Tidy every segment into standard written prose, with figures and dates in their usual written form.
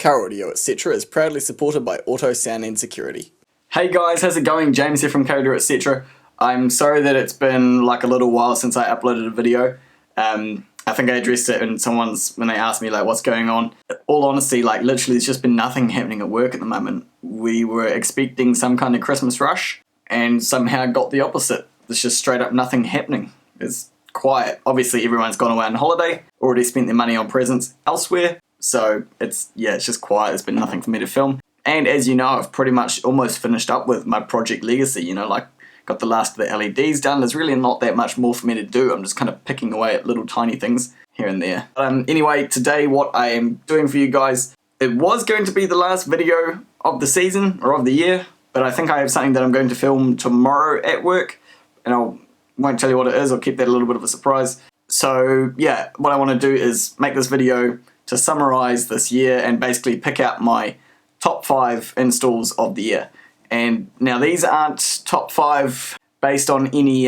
Audio.etc is proudly supported by Auto Sound and Security. Hey guys, how's it going? James here from Audio.etc. I'm sorry that it's been like a little while since I uploaded a video. I think I addressed it in when they asked me like what's going on. All honesty, like literally there's just been nothing happening at work at the moment. We were expecting some kind of Christmas rush and somehow got the opposite. There's just straight up nothing happening. It's quiet. Obviously everyone's gone away on holiday, already spent their money on presents elsewhere. So it's just quiet. There's been nothing for me to film. And as you know, I've pretty much almost finished up with my project legacy, you know, like got the last of the LEDs done. There's really not that much more for me to do. I'm just kind of picking away at little tiny things here and there. Anyway, today what I am doing for you guys, it was going to be the last video of the season or of the year, but I think I have something that I'm going to film tomorrow at work, and I won't tell you what it is. I'll keep that a little bit of a surprise. So yeah, what I want to do is make this video to summarize this year and basically pick out my top 5 installs of the year. And now these aren't top 5 based on any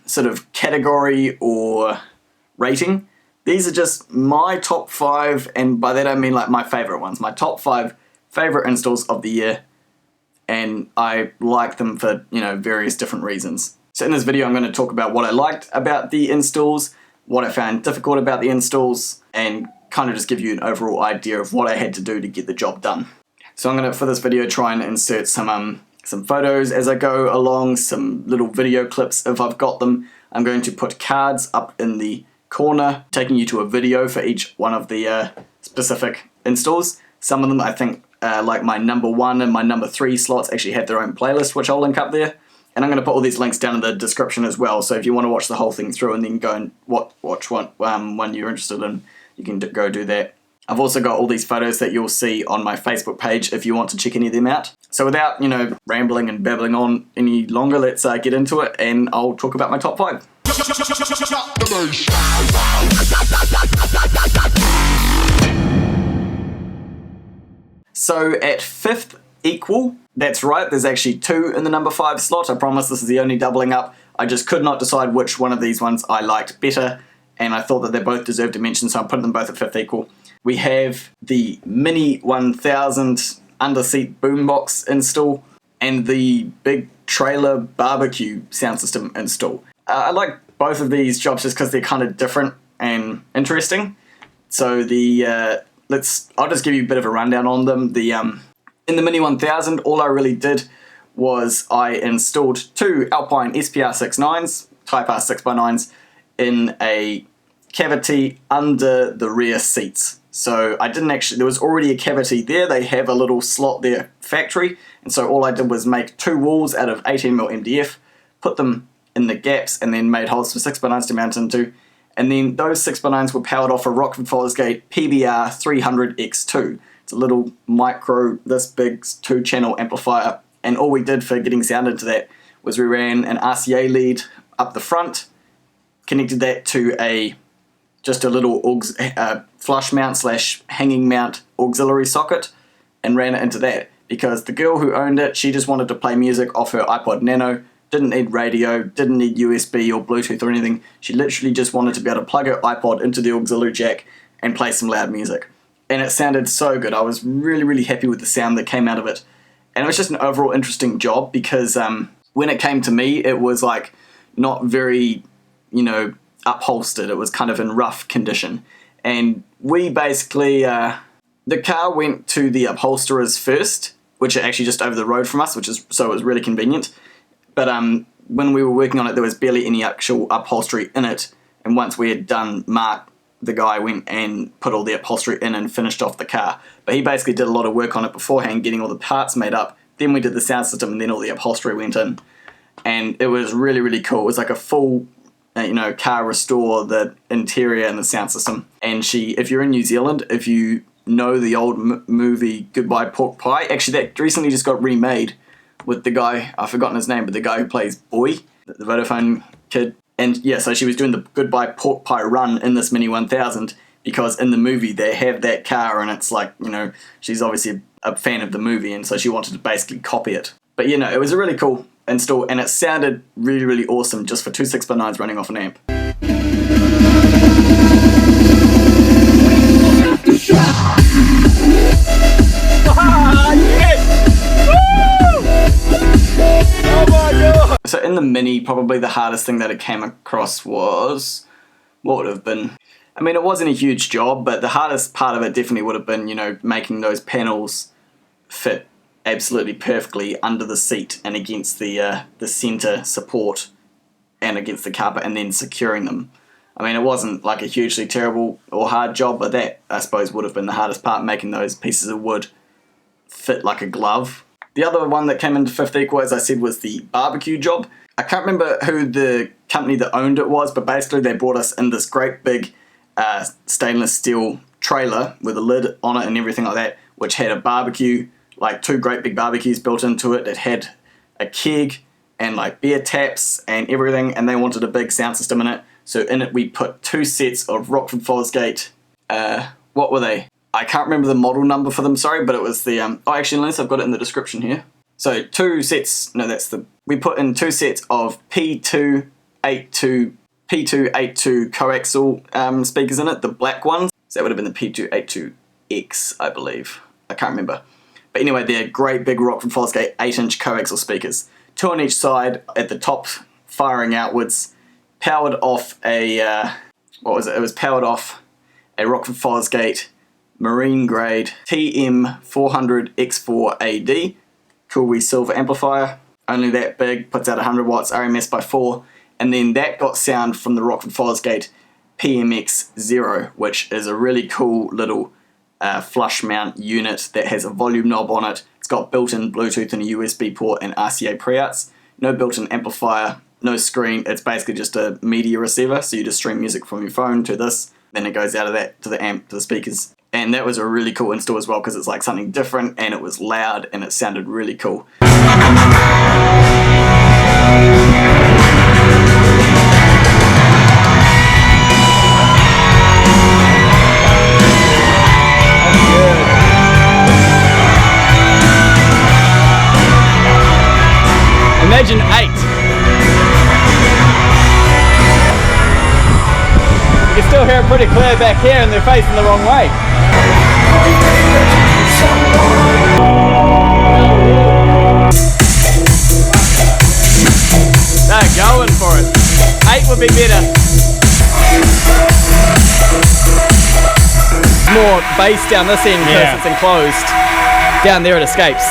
sort of category or rating. These are just my top 5, and by that I mean like my favorite ones, my top 5 favorite installs of the year, and I like them for, you know, various different reasons. So in this video I'm going to talk about what I liked about the installs, what I found difficult about the installs, and kind of just give you an overall idea of what I had to do to get the job done. So I'm going to, for this video, try and insert some photos as I go along, some little video clips if I've got them. I'm going to put cards up in the corner, taking you to a video for each one of the specific installs. Some of them I think, like my number 1 and my number 3 slots actually have their own playlist, which I'll link up there. And I'm going to put all these links down in the description as well, so if you want to watch the whole thing through and then go and watch one you're interested in, you can go do that. I've also got all these photos that you'll see on my Facebook page if you want to check any of them out. So without, you know, rambling and babbling on any longer, let's get into it and I'll talk about my top 5. So at 5th equal, that's right, there's actually 2 in the number 5 slot. I promise this is the only doubling up. I just could not decide which one of these ones I liked better, and I thought that they both deserved a mention, so I'm putting them both at 5th equal. We have the Mini 1000 under-seat boombox install and the big trailer barbecue sound system install. I like both of these jobs just because they're kind of different and interesting. So I'll just give you a bit of a rundown on them. In the Mini 1000, all I really did was I installed 2 Alpine SPR69s, Type R 6x9s, in a cavity under the rear seats. So I didn't actually, there was already a cavity there. They have a little slot there factory, and so all I did was make 2 walls out of 18mm MDF, put them in the gaps, and then made holes for 6x9s to mount into, and then those 6x9s were powered off a Rockford Bayliner PBR 300X2. It's a little micro, this big 2-channel amplifier, and all we did for getting sound into that was we ran an RCA lead up the front, connected that to just a little flush mount / hanging mount auxiliary socket, and ran it into that, because the girl who owned it, she just wanted to play music off her iPod Nano, didn't need radio, didn't need USB or Bluetooth or anything. She literally just wanted to be able to plug her iPod into the auxiliary jack and play some loud music. And it sounded so good. I was really, really happy with the sound that came out of it. And it was just an overall interesting job because when it came to me, it was like not very, you know, upholstered. It was kind of in rough condition. And we basically, the car went to the upholsterers first, which are actually just over the road from us, so it was really convenient. But when we were working on it, there was barely any actual upholstery in it. And once we had done, Mark, the guy, went and put all the upholstery in and finished off the car. But he basically did a lot of work on it beforehand, getting all the parts made up. Then we did the sound system, and then all the upholstery went in. And it was really, really cool. It was like a full, you know, car restore, the interior and the sound system. And if you're in New Zealand, if you know the old movie Goodbye Pork Pie, actually that recently just got remade with the guy, I've forgotten his name, but the guy who plays Boy, the Vodafone kid. And yeah, so she was doing the Goodbye Pork Pie run in this Mini 1000 because in the movie they have that car, and it's like, you know, she's obviously a fan of the movie, and so she wanted to basically copy it. But you know, it was a really cool install, and it sounded really, really awesome just for 2 6x9s running off an amp. the Mini, probably the hardest thing that it came across was, what would have been? I mean, it wasn't a huge job, but the hardest part of it definitely would have been, you know, making those panels fit absolutely perfectly under the seat and against the center support and against the carpet, and then securing them. I mean, it wasn't like a hugely terrible or hard job, but that, I suppose, would have been the hardest part, making those pieces of wood fit like a glove. The other one that came into fifth equal, as I said, was the barbecue job. I can't remember who the company that owned it was, but basically they brought us in this great big stainless steel trailer with a lid on it and everything like that, which had a barbecue, like 2 great big barbecues built into it. It had a keg and like beer taps and everything, and they wanted a big sound system in it. So in it we put 2 sets of Rockford Fosgate, what were they? I can't remember the model number for them, sorry, but it was the, oh actually, unless I've got it in the description here. So 2 sets, no that's the, we put in 2 sets of P282 coaxial speakers in it, the black ones. So that would have been the P282X, I believe. I can't remember. But anyway, they're great big Rockford Fosgate 8-inch coaxial speakers. 2 on each side, at the top firing outwards, powered off a, what was it? It was powered off a Rockford Fosgate marine grade TM400X4AD, cool wee silver amplifier, only that big, puts out 100 watts RMS by 4, and then that got sound from the Rockford Fosgate PMX0, which is a really cool little flush mount unit that has a volume knob on it. It's got built-in Bluetooth and a USB port and RCA pre-outs, no built-in amplifier, no screen. It's basically just a media receiver, so you just stream music from your phone to this, then it goes out of that to the amp, to the speakers. And that was a really cool install as well, because it's like something different and it was loud and it sounded really cool. Imagine 8. You can still hear it pretty clear back here and they're facing the wrong way. They're going for it. 8 would be better. More bass down this end because it's enclosed. Down there it escapes.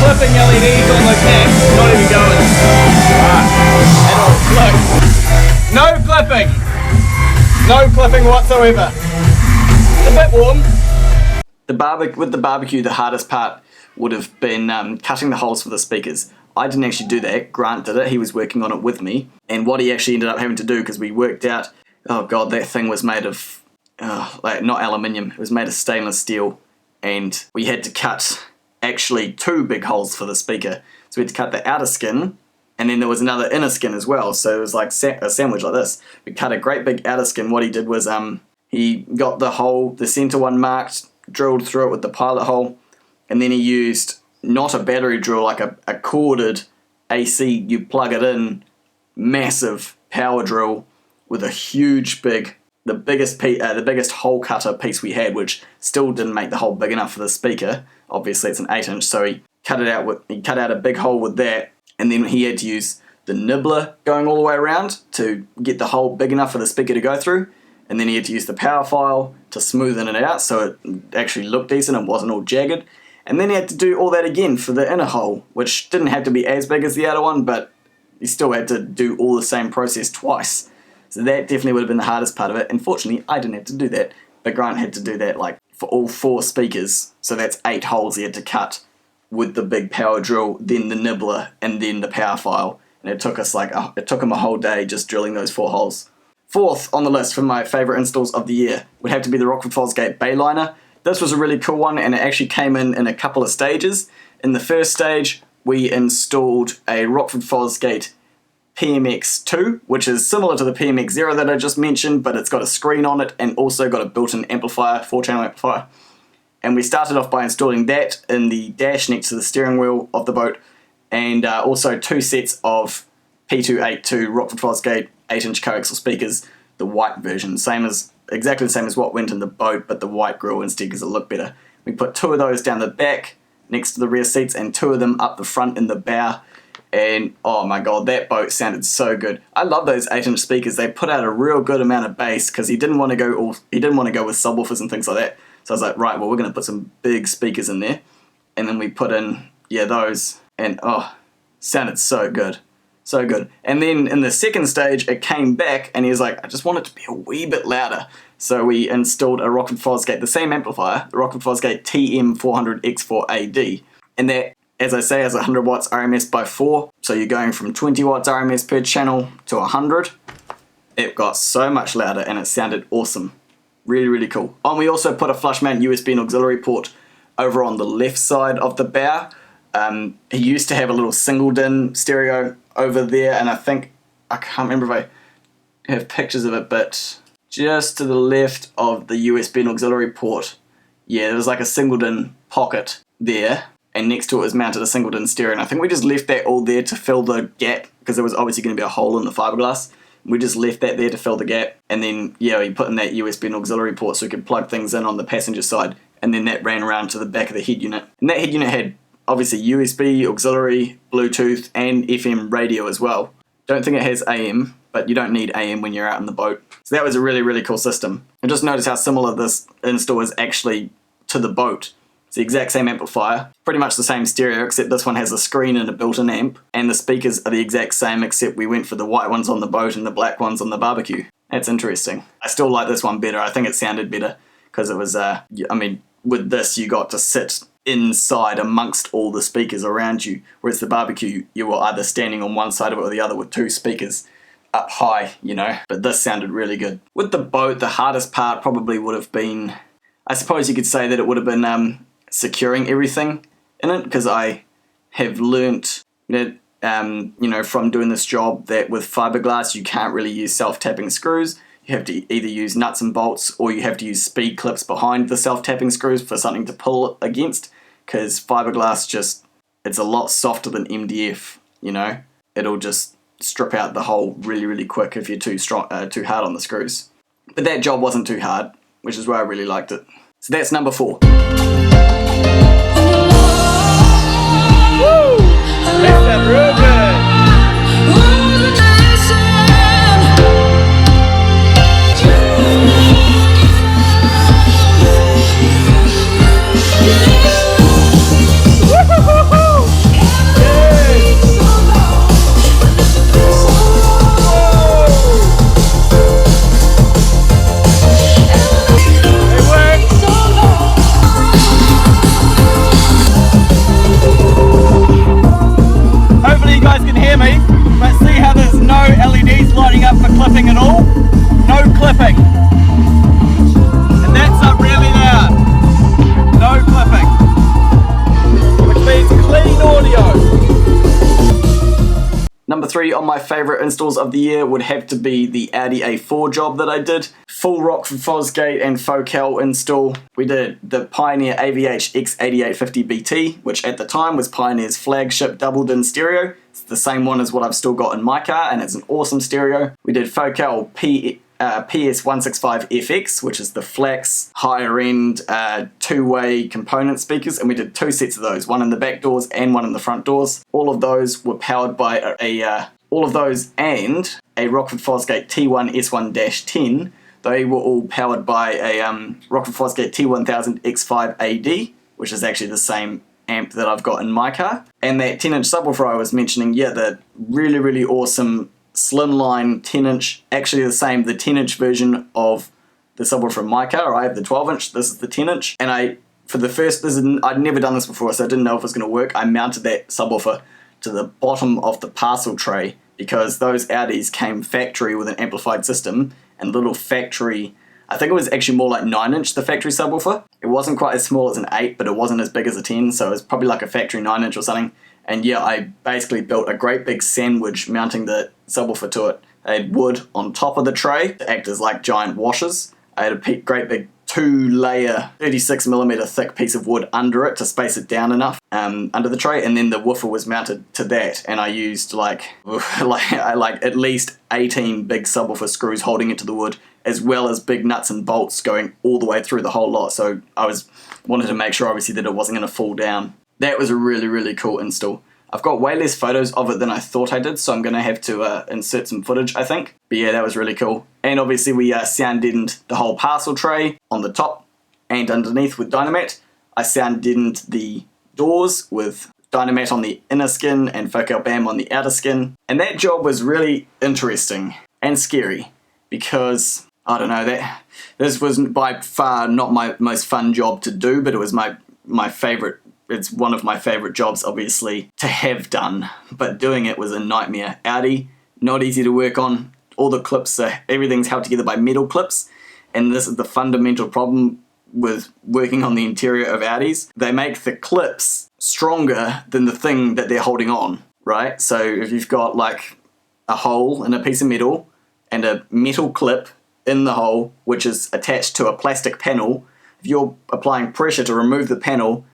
Clipping LEDs on the neck, not even going. At all. Look. No clipping. No clipping whatsoever. It's a bit warm. With the barbecue, the hardest part would have been cutting the holes for the speakers. I didn't actually do that. Grant did it. He was working on it with me. And what he actually ended up having to do, because we worked out, oh god, that thing was made of, like not aluminium. It was made of stainless steel. And we had to cut actually 2 big holes for the speaker. So we had to cut the outer skin, and then there was another inner skin as well. So it was like a sandwich like this. We cut a great big outer skin. What he did was he got the hole, the center one marked, drilled through it with the pilot hole, and then he used not a battery drill, like a corded AC, you plug it in, massive power drill with a huge big, the biggest hole cutter piece we had, which still didn't make the hole big enough for the speaker. Obviously it's an 8-inch, so he cut out a big hole with that, and then he had to use the nibbler going all the way around to get the hole big enough for the speaker to go through, and then he had to use the power file to smoothen it out so it actually looked decent and wasn't all jagged, and then he had to do all that again for the inner hole, which didn't have to be as big as the outer one, but he still had to do all the same process twice. So that definitely would have been the hardest part of it. Unfortunately, I didn't have to do that, but Grant had to do that like for all 4 speakers, so that's 8 holes he had to cut with the big power drill, then the nibbler, and then the power file. And it took us it took him a whole day just drilling those 4 holes. Fourth on the list for my favourite installs of the year would have to be the Rockford Bayliner. This was a really cool one, and it actually came in a couple of stages. In the first stage, we installed a Rockford Fosgate PMX2, which is similar to the PMX0 that I just mentioned, but it's got a screen on it and also got a built-in amplifier, 4-channel amplifier. And we started off by installing that in the dash next to the steering wheel of the boat, and also 2 sets of P282 Rockford Fosgate 8-inch coaxial speakers, the white version, exactly the same as what went in the boat, but the white grille instead because it looked better. We put 2 of those down the back next to the rear seats and 2 of them up the front in the bow. And oh my god, that boat sounded so good. I love those 8-inch speakers. They put out a real good amount of bass because he didn't want to go with subwoofers and things like that. So I was like, right, well, we're going to put some big speakers in there. And then we put in, those. And oh, sounded so good. So good. And then in the second stage, it came back and he was like, I just want it to be a wee bit louder. So we installed a Rockford Fosgate, the same amplifier, the Rockford Fosgate TM400X4AD. And that, as I say, has 100 watts RMS by 4. So you're going from 20 watts RMS per channel to 100. It got so much louder and it sounded awesome. Really, really cool. And we also put a flush mount USB and auxiliary port over on the left side of the bow. He used to have a little single DIN stereo over there, and I can't remember if I have pictures of it, but just to the left of the USB and auxiliary port, there was like a single DIN pocket there, and next to it was mounted a single DIN stereo, and I think we just left that all there to fill the gap, because there was obviously going to be a hole in the fiberglass. We just left that there to fill the gap, and then we put in that USB and auxiliary port so we could plug things in on the passenger side, and then that ran around to the back of the head unit. And that head unit had obviously USB, auxiliary, Bluetooth, and FM radio as well. Don't think it has AM, but you don't need AM when you're out in the boat. So that was a really, really cool system. And just notice how similar this install is actually to the boat. It's the exact same amplifier, pretty much the same stereo, except this one has a screen and a built-in amp, and the speakers are the exact same, except we went for the white ones on the boat and the black ones on the barbecue. That's interesting. I still like this one better. I think it sounded better, because it was, with this you got to sit inside amongst all the speakers around you, whereas the barbecue, you were either standing on one side of it or the other with 2 speakers up high, but this sounded really good. With the boat, the hardest part probably would have been, I suppose you could say that it would have been securing everything in it, because I have learnt that, from doing this job, that with fiberglass you can't really use self-tapping screws. You have to either use nuts and bolts, or you have to use speed clips behind the self-tapping screws for something to pull against, because fiberglass it's a lot softer than MDF, It'll just strip out the hole really, really quick if you're too hard on the screws. But that job wasn't too hard, which is why I really liked it. So that's number 4. Woo! That sounds real good. Lighting up for clipping at all. No clipping. And that's up really loud. No clipping. Which means clean audio. Number 3 on my favourite installs of the year would have to be the Audi A4 job that I did. Full Rockford Fosgate and Focal install. We did the Pioneer AVH X8850BT, which at the time was Pioneer's flagship double DIN stereo. It's the same one as what I've still got in my car, and it's an awesome stereo. We did Focal PS165FX, which is the flex, higher end, 2-way component speakers, and we did 2 sets of those, one in the back doors and one in the front doors. All of those were powered by all of those and a Rockford Fosgate T1 S1-10. They were all powered by a Rockford Fosgate T1000X5AD, which is actually the same amp that I've got in my car. And that 10-inch subwoofer I was mentioning, the really, really awesome slimline 10-inch, actually the 10-inch version of the subwoofer in my car. I have the 12-inch, this is the 10-inch. And I'd never done this before, so I didn't know if it was going to work. I mounted that subwoofer to the bottom of the parcel tray, because those Audis came factory with an amplified system, and little factory, I think it was actually more like 9-inch, the factory subwoofer. It wasn't quite as small as an 8, but it wasn't as big as a 10, so it was probably like a factory 9-inch or something. And yeah, I basically built a great big sandwich mounting the subwoofer to it. I had wood on top of the tray to act as like giant washers. I had a great big 2-layer 36mm thick piece of wood under it to space it down enough under the tray, and then the woofer was mounted to that, and I used like at least 18 big subwoofer screws holding it to the wood, as well as big nuts and bolts going all the way through the whole lot. So I wanted to make sure obviously that it wasn't going to fall down. That was a really, really cool install. I've got way less photos of it than I thought I did, so I'm going to have to insert some footage, I think. But yeah, that was really cool. And obviously we sound deadened the whole parcel tray on the top and underneath with Dynamat. I sound deadened the doors with Dynamat on the inner skin and Focal BAM on the outer skin. And that job was really interesting and scary because, I don't know, this was by far not my most fun job to do, but it was my favourite. It's one of my favourite jobs, obviously, to have done, but doing it was a nightmare. Audi, not easy to work on. All the clips, everything's held together by metal clips, and this is the fundamental problem with working on the interior of Audis. They make the clips stronger than the thing that they're holding on, right? So if you've got like a hole in a piece of metal and a metal clip in the hole, which is attached to a plastic panel, if you're applying pressure to remove the panel,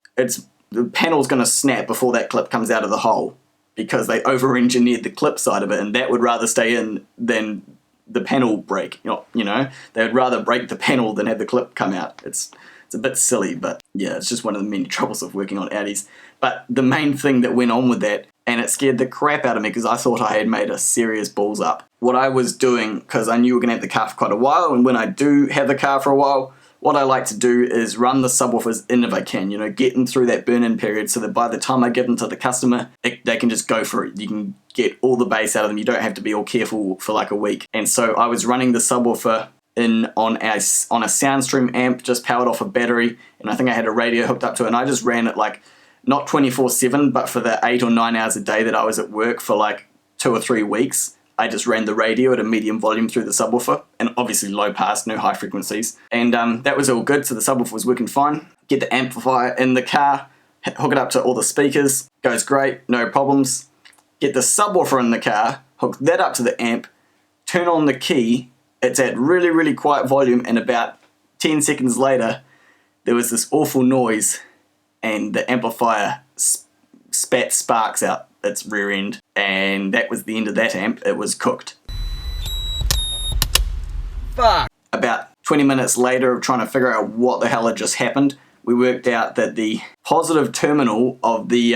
the panel's going to snap before that clip comes out of the hole because they over-engineered the clip side of it, and that would rather stay in than the panel break. You know, they would rather break the panel than have the clip come out. It's a bit silly, but yeah, it's just one of the many troubles of working on Audis. But the main thing that went on with that, and it scared the crap out of me because I thought I had made a serious balls up. What I was doing, because I knew we were going to have the car for quite a while, and when I do have the car for a while, what I like to do is run the subwoofers in if I can, you know, get them through that burn-in period so that by the time I give them to the customer, they can just go for it. You can get all the bass out of them. You don't have to be all careful for like a week. And so I was running the subwoofer in on a Soundstream amp, just powered off a battery, and I think I had a radio hooked up to it, and I just ran it like, not 24/7, but for the 8 or 9 hours a day that I was at work for like 2 or 3 weeks, I just ran the radio at a medium volume through the subwoofer, and obviously low pass, no high frequencies. And that was all good, so the subwoofer was working fine. Get the amplifier in the car, hook it up to all the speakers, goes great, no problems. Get the subwoofer in the car, hook that up to the amp, turn on the key, it's at really, really quiet volume, and about 10 seconds later, there was this awful noise, and the amplifier spat sparks out its rear end, and that was the end of that amp. It was cooked. Fuck. About 20 minutes later of trying to figure out what the hell had just happened, we worked out that the positive terminal of the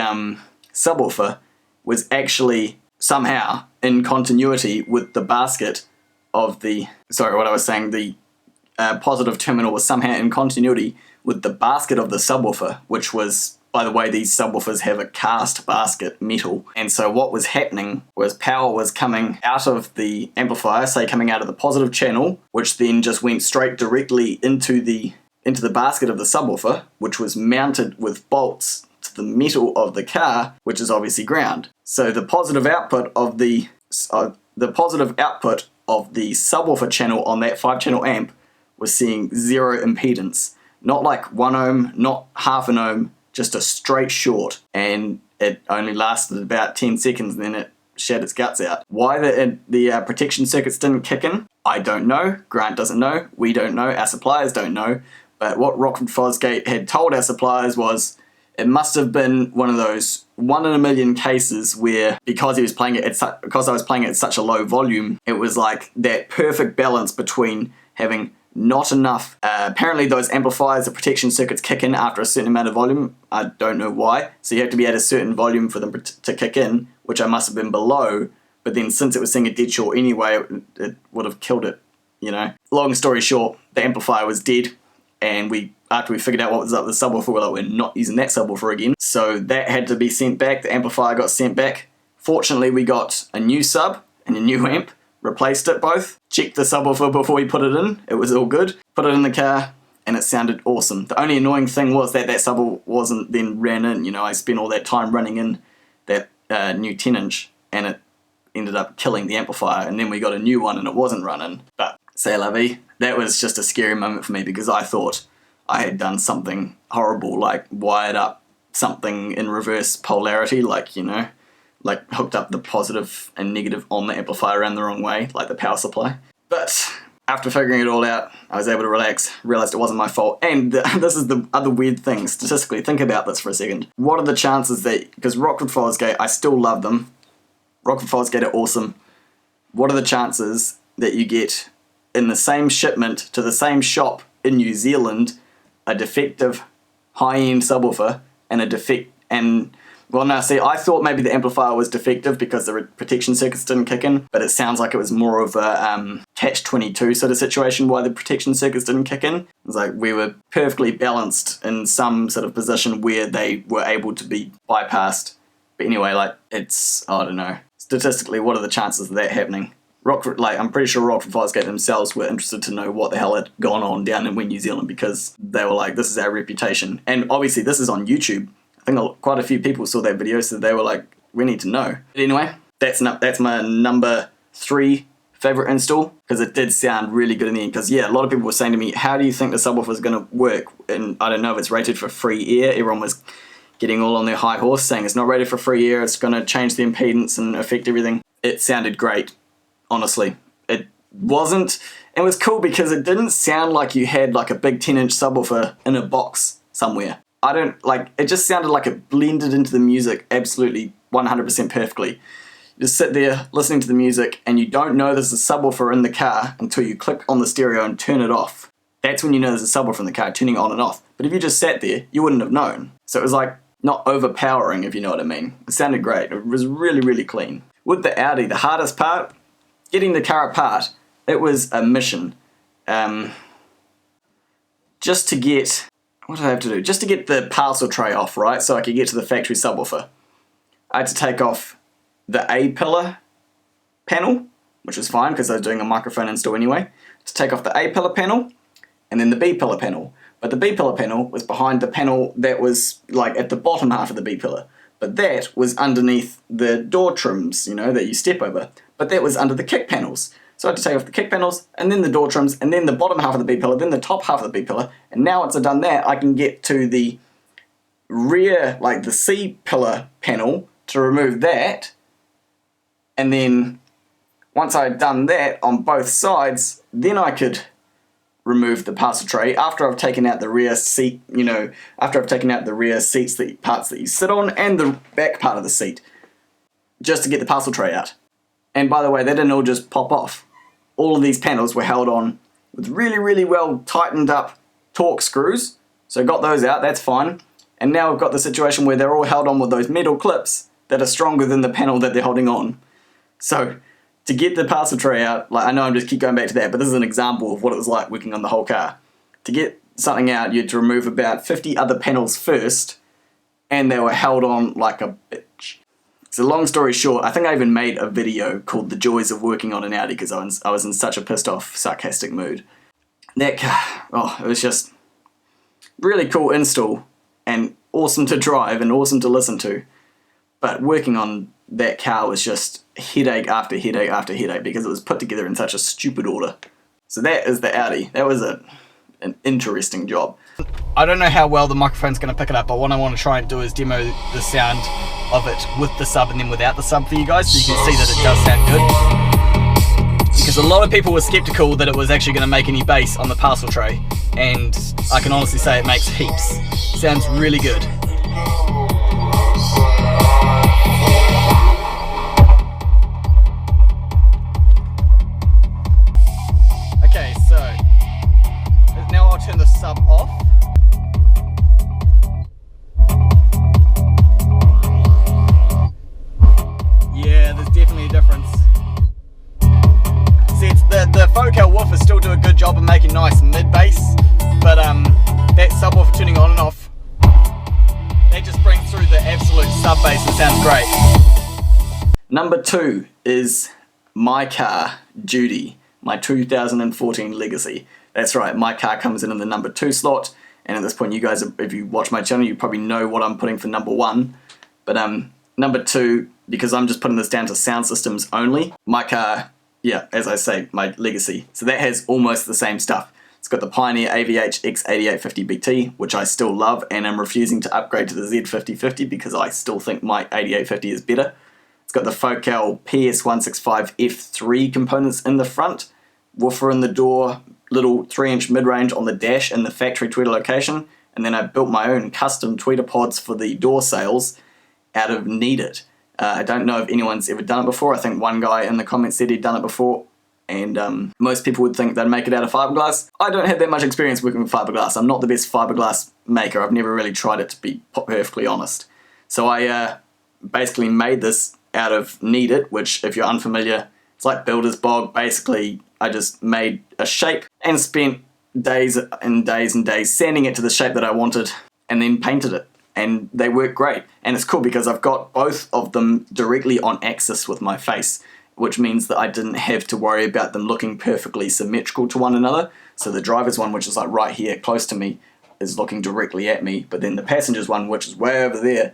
subwoofer was actually somehow in continuity with the basket of the, the positive terminal was somehow in continuity with the basket of the subwoofer, which was, by the way, these subwoofers have a cast basket metal. And so what was happening was power was coming out of the amplifier, say coming out of the positive channel, which then just went straight directly into the basket of the subwoofer, which was mounted with bolts to the metal of the car, which is obviously ground. So the positive output of the subwoofer channel on that 5-channel amp was seeing 0 impedance. Not like 1 ohm, not half an ohm, just a straight short, and it only lasted about 10 seconds and then it shat its guts out. Why the protection circuits didn't kick in, I don't know. Grant doesn't know, we don't know, our suppliers don't know, but what Rockford Fosgate had told our suppliers was it must have been one of those 1 in a million cases where, because I was playing it at such a low volume, it was like that perfect balance between having not enough. Apparently those amplifiers, the protection circuits kick in after a certain amount of volume. I don't know why. So you have to be at a certain volume for them to kick in, which I must have been below. But then since it was seeing a dead short anyway, it would have killed it, you know. Long story short, the amplifier was dead, and after we figured out what was up with the subwoofer, we're like, we're not using that subwoofer again. So that had to be sent back. The amplifier got sent back. Fortunately, we got a new sub and a new amp. Replaced it both, checked the subwoofer before we put it in, it was all good, put it in the car, and it sounded awesome. The only annoying thing was that subwoofer wasn't then ran in, you know, I spent all that time running in that new 10-inch, and it ended up killing the amplifier, and then we got a new one and it wasn't running. But, c'est la vie, that was just a scary moment for me because I thought I had done something horrible, like wired up something in reverse polarity, like, you know, like hooked up the positive and negative on the amplifier around the wrong way, like the power supply. But after figuring it all out, I was able to relax, realized it wasn't my fault. And this is the other weird thing, statistically, think about this for a second. What are the chances that, because Rockford Fosgate, I still love them, Rockford Fosgate are awesome. What are the chances that you get in the same shipment to the same shop in New Zealand a defective high-end subwoofer well, no, see, I thought maybe the amplifier was defective because the protection circuits didn't kick in, but it sounds like it was more of a catch-22 sort of situation why the protection circuits didn't kick in. It was like we were perfectly balanced in some sort of position where they were able to be bypassed. But anyway, like, it's, I don't know, statistically, what are the chances of that happening? Rockford, like, I'm pretty sure Rockford Fosgate themselves were interested to know what the hell had gone on down in New Zealand, because they were like, this is our reputation. And obviously this is on YouTube. I think quite a few people saw that video, so they were like, we need to know. But anyway, that's my number 3 favorite install, because it did sound really good in the end. Because yeah, a lot of people were saying to me, how do you think the subwoofer is going to work? And I don't know if it's rated for free air. Everyone was getting all on their high horse saying it's not rated for free air, it's going to change the impedance and affect everything. It sounded great, honestly. It wasn't, it was cool because it didn't sound like you had like a big 10-inch subwoofer in a box somewhere. I don't, like, it just sounded like it blended into the music absolutely 100% perfectly. You just sit there listening to the music and you don't know there's a subwoofer in the car until you click on the stereo and turn it off. That's when you know there's a subwoofer in the car, turning it on and off. But if you just sat there, you wouldn't have known. So it was like not overpowering, if you know what I mean. It sounded great. It was really, really clean. With the Audi, the hardest part, getting the car apart, it was a mission. Just to get... What did I have to do? Just to get the parcel tray off, right? So I could get to the factory subwoofer. I had to take off the A-pillar panel, which was fine because I was doing a microphone install anyway. To take off the A-pillar panel and then the B-pillar panel. But the B-pillar panel was behind the panel that was like at the bottom half of the B-pillar. But that was underneath the door trims, you know, that you step over. But that was under the kick panels. So I had to take off the kick panels, and then the door trims, and then the bottom half of the B-pillar, then the top half of the B-pillar, and now once I've done that, I can get to the rear, like the C-pillar panel, to remove that, and then once I'd done that on both sides, then I could remove the parcel tray after I've taken out the rear seat, you know, after I've taken out the rear seats, the parts that you sit on, and the back part of the seat, just to get the parcel tray out. And by the way, they didn't all just pop off. All of these panels were held on with really, really well tightened up Torx screws. So got those out, that's fine. And now we've got the situation where they're all held on with those metal clips that are stronger than the panel that they're holding on. So to get the parcel tray out, like I know I'm just keep going back to that, but this is an example of what it was like working on the whole car. To get something out, you had to remove about 50 other panels first, and they were held on like a bitch. So long story short, I think I even made a video called The Joys of Working on an Audi because I was in such a pissed off, sarcastic mood. That car, oh, it was just really cool install and awesome to drive and awesome to listen to. But working on that car was just headache after headache after headache because it was put together in such a stupid order. So that is the Audi. That was an interesting job. I don't know how well the microphone's going to pick it up, but what I want to try and do is demo the sound of it with the sub and then without the sub for you guys, so you can see that it does sound good. Because a lot of people were skeptical that it was actually going to make any bass on the parcel tray, and I can honestly say it makes heaps. Sounds really good. Okay, so now I'll turn the sub off. Yeah, there's definitely a difference. See, it's the Focal woofer still do a good job of making nice mid-bass, but that subwoofer turning on and off, that just brings through the absolute sub-bass and sounds great. Number 2 is my car, Judy, my 2014 Legacy. That's right, my car comes in the number 2 slot, and at this point you guys, if you watch my channel, you probably know what I'm putting for number 1. But number 2, because I'm just putting this down to sound systems only, my car, yeah, as I say, my Legacy. So that has almost the same stuff. It's got the Pioneer AVH X8850BT, which I still love, and I'm refusing to upgrade to the Z5050 because I still think my 8850 is better. It's got the Focal PS165F3 components in the front, woofer in the door, little 3-inch mid-range on the dash in the factory tweeter location, and then I built my own custom tweeter pods for the door sails out of Need It. I don't know if anyone's ever done it before. I think one guy in the comments said he'd done it before, and most people would think they'd make it out of fiberglass. I don't have that much experience working with fiberglass. I'm not the best fiberglass maker. I've never really tried it, to be perfectly honest. So I basically made this out of Need It, which, if you're unfamiliar, it's like builder's bog. Basically, I just made a shape and spent days and days and days sanding it to the shape that I wanted, and then painted it. And they work great. And it's cool because I've got both of them directly on axis with my face, which means that I didn't have to worry about them looking perfectly symmetrical to one another. So the driver's one, which is like right here close to me, is looking directly at me, but then the passenger's one, which is way over there,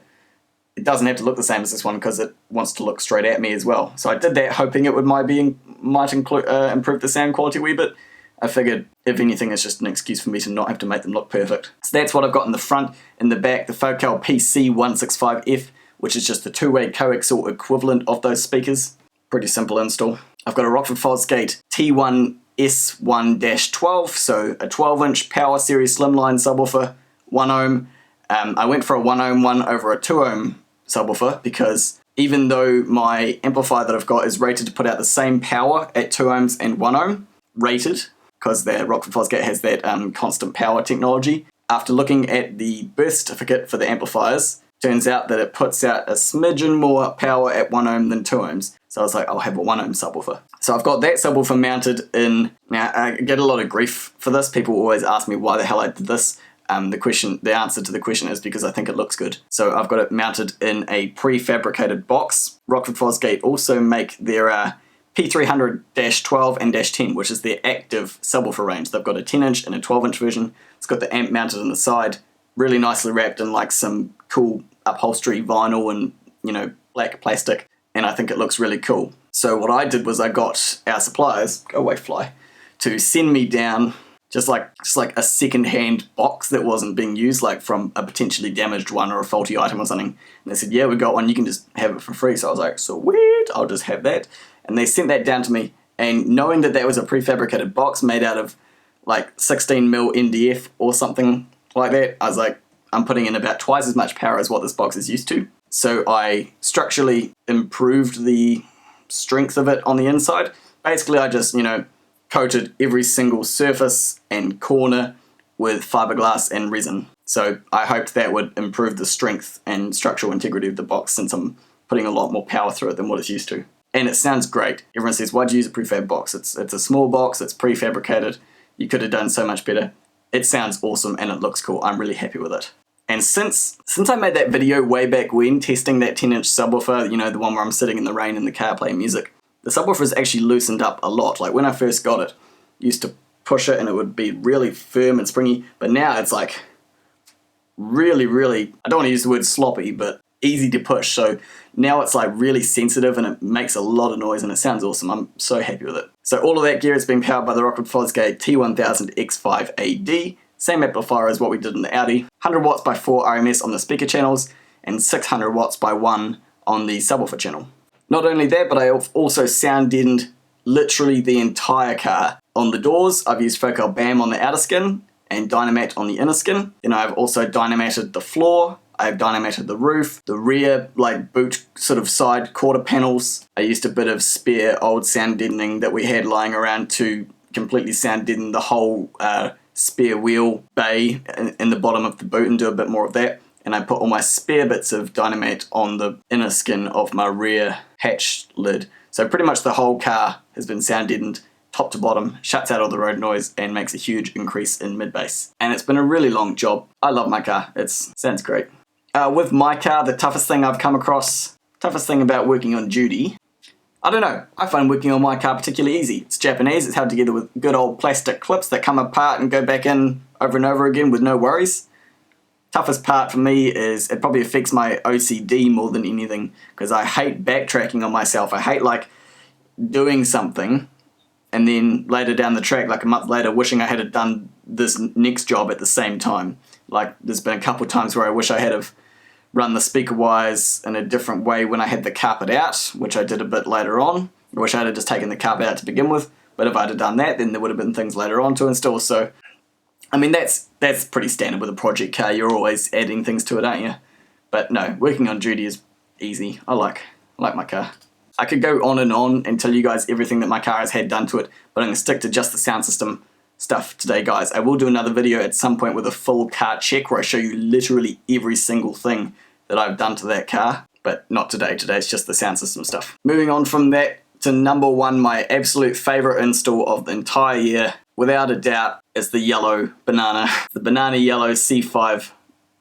it doesn't have to look the same as this one because it wants to look straight at me as well. So I did that hoping it might improve the sound quality a wee bit. I figured, if anything, it's just an excuse for me to not have to make them look perfect. So that's what I've got in the front. In the back, the Focal PC165F, which is just the two-way coaxial equivalent of those speakers. Pretty simple install. I've got a Rockford Fosgate T1S1-12, so a 12-inch power series slimline subwoofer, 1 ohm. I went for a 1 ohm one over a 2 ohm subwoofer because even though my amplifier that I've got is rated to put out the same power at 2 ohms and 1 ohm, rated, because the Rockford Fosgate has that constant power technology. After looking at the birth certificate for the amplifiers, turns out that it puts out a smidgen more power at 1 ohm than 2 ohms. So I was like, I'll have a 1 ohm subwoofer. So I've got that subwoofer mounted in. Now, I get a lot of grief for this. People always ask me why the hell I did this. The answer to the question is because I think it looks good. So I've got it mounted in a prefabricated box. Rockford Fosgate also make their P300-12 and -10, which is their active subwoofer range. They've got a 10-inch and a 12-inch version. It's got the amp mounted on the side, really nicely wrapped in like some cool upholstery vinyl and, black plastic, and I think it looks really cool. So what I did was I got our suppliers, go away fly, to send me down just like a second-hand box that wasn't being used, like from a potentially damaged one or a faulty item or something. And they said, yeah, we got one, you can just have it for free. So I was like, sweet, I'll just have that. And they sent that down to me, and knowing that was a prefabricated box made out of like 16mm NDF or something like that, I was like, I'm putting in about twice as much power as what this box is used to. So I structurally improved the strength of it on the inside. Basically, I just, coated every single surface and corner with fiberglass and resin. So I hoped that would improve the strength and structural integrity of the box, since I'm putting a lot more power through it than what it's used to. And it sounds great. Everyone says, why'd you use a prefab box? It's a small box, it's prefabricated. You could have done so much better. It sounds awesome and it looks cool. I'm really happy with it. And since I made that video way back when, testing that 10-inch subwoofer, the one where I'm sitting in the rain in the car playing music, the subwoofer has actually loosened up a lot. Like when I first got it, I used to push it and it would be really firm and springy, but now it's like really, really, I don't want to use the word sloppy, but easy to push. So now it's like really sensitive and it makes a lot of noise and it sounds awesome. I'm so happy with it. So all of that gear is being powered by the Rockford Fosgate T1000X5AD, same amplifier as what we did in the Audi, 100 watts by 4 RMS on the speaker channels and 600 watts by 1 on the subwoofer channel. Not only that, but I have also sound deadened literally the entire car. On the doors, I've used Focal BAM on the outer skin and Dynamat on the inner skin. Then I've also Dynamated the floor, I've Dynamated the roof, the rear boot sort of side quarter panels. I used a bit of spare old sound deadening that we had lying around to completely sound deaden the whole spare wheel bay in the bottom of the boot and do a bit more of that. And I put all my spare bits of Dynamat on the inner skin of my rear hatch lid. So pretty much the whole car has been sound deadened top to bottom, shuts out all the road noise and makes a huge increase in mid-bass. And it's been a really long job. I love my car. It sounds great. With my car, the toughest thing I've come across, toughest thing about working on duty, I don't know, I find working on my car particularly easy. It's Japanese, it's held together with good old plastic clips that come apart and go back in over and over again with no worries. Toughest part for me is it probably affects my OCD more than anything, because I hate backtracking on myself. I hate doing something and then later down the track, like a month later, wishing I had done this next job at the same time. Like there's been a couple of times where I wish I had have run the speaker wires in a different way when I had the carpet out, which I did a bit later on. I wish I had just taken the carpet out to begin with, but if I'd have done that, then there would have been things later on to install. So, I mean, that's pretty standard with a project car. You're always adding things to it, aren't you? But no, working on duty is easy. I like my car. I could go on and tell you guys everything that my car has had done to it, but I'm going to stick to just the sound system stuff today, guys. I will do another video at some point with a full car check where I show you literally every single thing that I've done to that car, but not today. Today it's just the sound system stuff. Moving on from that to number one, my absolute favorite install of the entire year, without a doubt, is the yellow banana, the banana yellow C5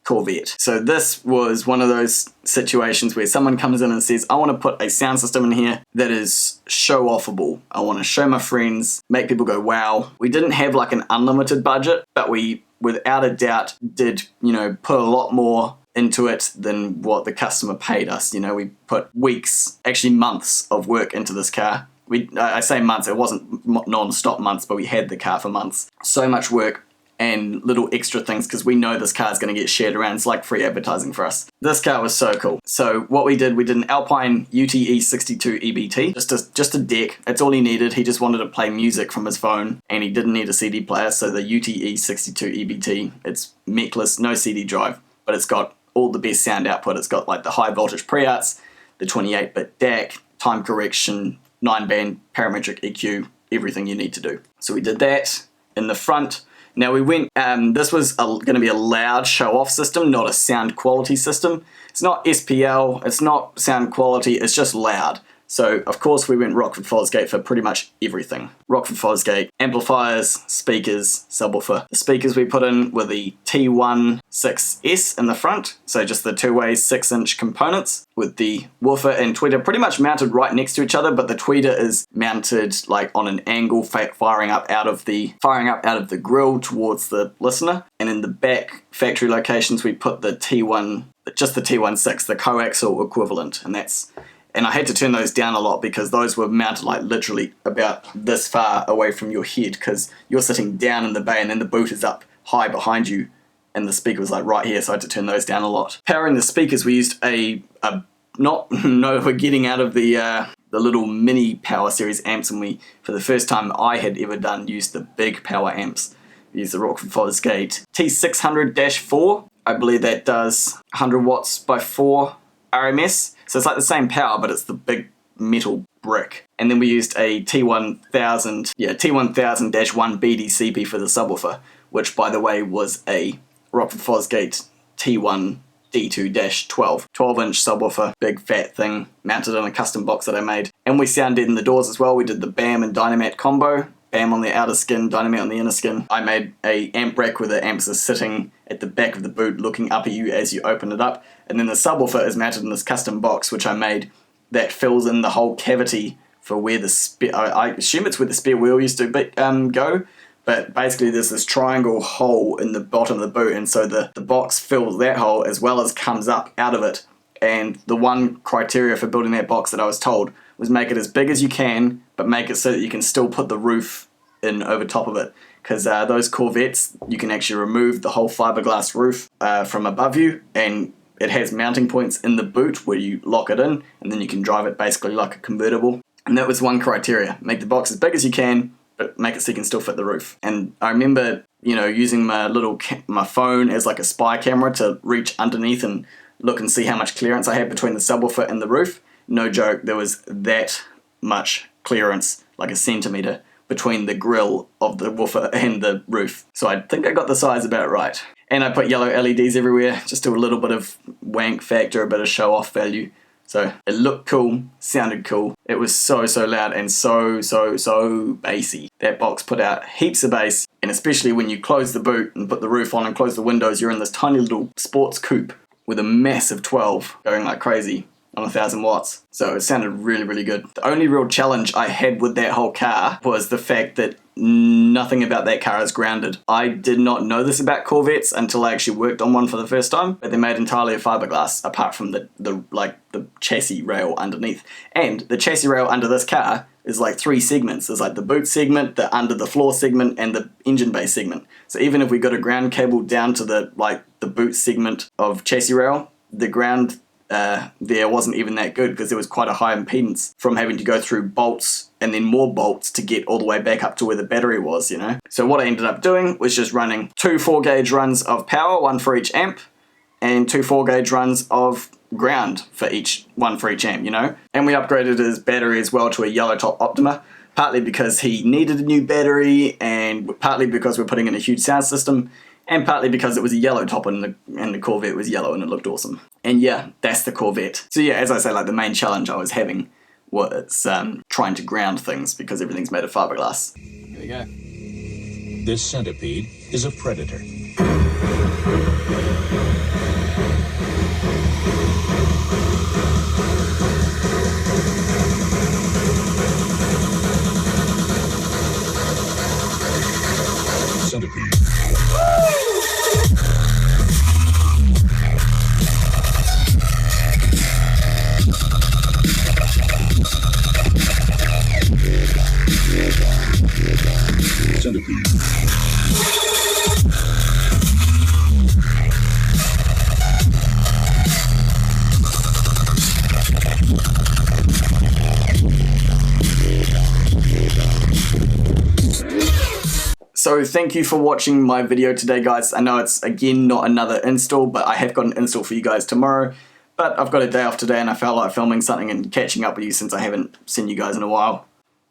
Corvette. So this was one of those situations where someone comes in and says, I want to put a sound system in here that is show-offable. I want to show my friends, make people go, wow. We didn't have like an unlimited budget, but we, without a doubt, did, put a lot more into it than what the customer paid us. We put weeks, actually months of work into this car. I say months, it wasn't non-stop months, but we had the car for months. So much work and little extra things because we know this car is going to get shared around. It's like free advertising for us. This car was so cool. So what we did an Alpine UTE 62 EBT, just a deck. That's all he needed. He just wanted to play music from his phone and he didn't need a CD player. So the UTE 62 EBT, it's mechless, no CD drive, but it's got all the best sound output. It's got like the high voltage preamps, the 28-bit DAC, time correction, 9-band parametric EQ, everything you need to do. So we did that in the front. Now we went, this was going to be a loud show-off system, not a sound quality system. It's not SPL, it's not sound quality, it's just loud. So of course we went Rockford Fosgate for pretty much everything. Rockford Fosgate, amplifiers, speakers, subwoofer. The speakers we put in were the T1 6S in the front, so just the two-way 6-inch components with the woofer and tweeter pretty much mounted right next to each other, but the tweeter is mounted like on an angle, firing up out of the grill towards the listener. And in the back factory locations we put the T1, just the T16, the coaxial equivalent, and I had to turn those down a lot because those were mounted like literally about this far away from your head because you're sitting down in the bay and then the boot is up high behind you and the speaker was like right here, so I had to turn those down a lot. Powering the speakers, we used we're getting out of the little mini power series amps, and we, for the first time I had ever done, used the big power amps. We used the Rockford Fosgate T600-4. I believe that does 100 watts by 4 RMS. So it's like the same power, but it's the big metal brick. And then we used a T1000-1 BDCP for the subwoofer, which by the way was a Rockford Fosgate T1 D2-12. 12-inch subwoofer, big fat thing, mounted in a custom box that I made. And we sound deadened the doors as well. We did the BAM and Dynamat combo. BAM on the outer skin, Dynamat on the inner skin. I made a amp rack where the amps are sitting at the back of the boot looking up at you as you open it up. And then the subwoofer is mounted in this custom box which I made that fills in the whole cavity for where the spare, I assume it's where the spare wheel used to go, but basically there's this triangle hole in the bottom of the boot, and so the box fills that hole as well as comes up out of it. And the one criteria for building that box that I was told was make it as big as you can, but make it so that you can still put the roof in over top of it. Because those Corvettes, you can actually remove the whole fiberglass roof from above you, and it has mounting points in the boot where you lock it in, and then you can drive it basically like a convertible. And that was one criteria. Make the box as big as you can, but make it so you can still fit the roof. And I remember, using my phone as like a spy camera to reach underneath and look and see how much clearance I had between the subwoofer and the roof. No joke, there was that much clearance, like a centimetre, between the grill of the woofer and the roof. So I think I got the size about right. And I put yellow LEDs everywhere, just to a little bit of wank factor, a bit of show off value. So it looked cool, sounded cool. It was so loud and so bassy. That box put out heaps of bass, and especially when you close the boot and put the roof on and close the windows, you're in this tiny little sports coupe with a massive 12 going like crazy on 1,000 watts. So it sounded really good. The only real challenge I had with that whole car was the fact that nothing about that car is grounded. I did not know this about Corvettes until I actually worked on one for the first time, but they're made entirely of fiberglass apart from the chassis rail underneath. And the chassis rail under this car is like 3 segments. There's like the boot segment, the under the floor segment, and the engine bay segment. So even if we got a ground cable down to the boot segment of chassis rail, the ground there wasn't even that good because there was quite a high impedance from having to go through bolts and then more bolts to get all the way back up to where the battery was, you know. So what I ended up doing was just running 2 4-gauge runs of power, 1 for each amp, and 2 4-gauge runs of ground for each, 1 for each amp, you know. And we upgraded his battery as well to a yellow top Optima, partly because he needed a new battery, and partly because we're putting in a huge sound system, and partly because it was a yellow top and the Corvette was yellow and it looked awesome. And yeah, that's the Corvette. So yeah, as I say, like the main challenge I was having was trying to ground things because everything's made of fiberglass. Here we go. This centipede is a predator. Centipede. Centipede. So thank you for watching my video today, guys. I know it's, again, not another install, but I have got an install for you guys tomorrow. But I've got a day off today and I felt like filming something and catching up with you since I haven't seen you guys in a while.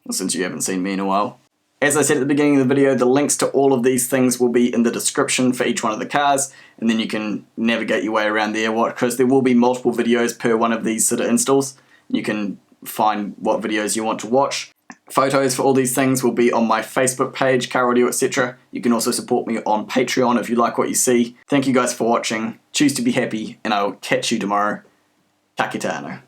Or since you haven't seen me in a while. As I said at the beginning of the video, the links to all of these things will be in the description for each one of the cars, and then you can navigate your way around there, because there will be multiple videos per one of these sort of installs. You can find what videos you want to watch. Photos for all these things will be on my Facebook page, Audio.etc. You can also support me on Patreon if you like what you see. Thank you guys for watching. Choose to be happy, and I will catch you tomorrow. Ka kite anō.